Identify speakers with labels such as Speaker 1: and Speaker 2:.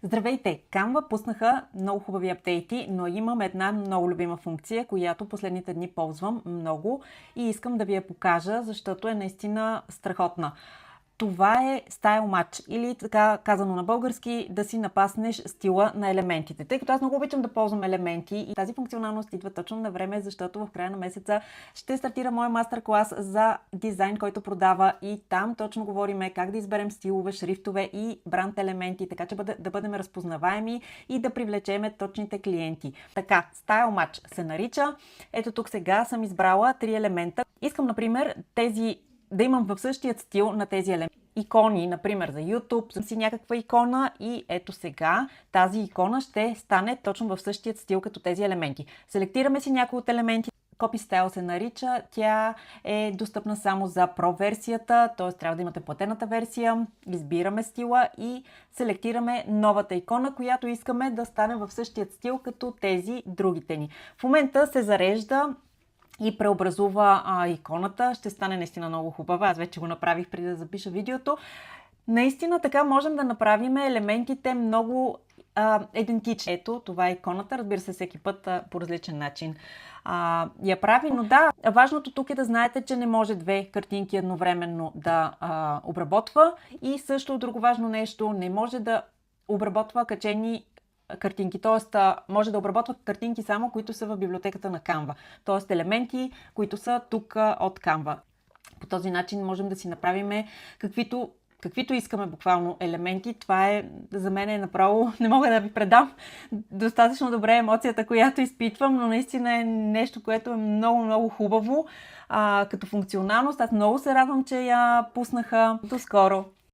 Speaker 1: Здравейте! Canva пуснаха много хубави апдейти, но имам една много любима функция, която последните дни ползвам много и искам да ви я покажа, защото е наистина страхотна. Това е Style Match, или така казано на български, да си напаснеш стила на елементите. Тъй като аз много обичам да ползвам елементи и тази функционалност идва точно на време, защото в края на месеца ще стартира моя мастер-клас за дизайн, който продава, и там точно говорим как да изберем стилове, шрифтове и бранд елементи, така че да бъдем разпознаваеми и да привлечеме точните клиенти. Така, Style Match се нарича. Ето тук сега съм избрала 3 елемента. Искам, например, да имам в същия стил на тези елементи. Икони, например, за YouTube, си някаква икона, и ето сега тази икона ще стане точно в същия стил като тези елементи. Селектираме си някои от елементи. Copy Style се нарича. Тя е достъпна само за Pro версията, т.е. трябва да имате платената версия. Избираме стила и селектираме новата икона, която искаме да стане в същия стил като тези другите ни. В момента се зарежда и преобразува иконата. Ще стане наистина много хубава. Аз вече го направих преди да запиша видеото. Наистина така можем да направим елементите много идентични. Ето, това е иконата. Разбира се, всеки път по различен начин я прави. Но да, важното тук е да знаете, че не може две картинки едновременно да обработва. И също друго важно нещо, не може да обработва качени картинки, т.е. може да обработва картинки само, които са в библиотеката на Canva, т.е. елементи, които са тук от Canva. По този начин можем да си направим каквито искаме буквално елементи. Това за мен е направо, не мога да ви предам достатъчно добре емоцията, която изпитвам, но наистина е нещо, което е много, много хубаво като функционалност. Аз много се радвам, че я пуснаха. До скоро!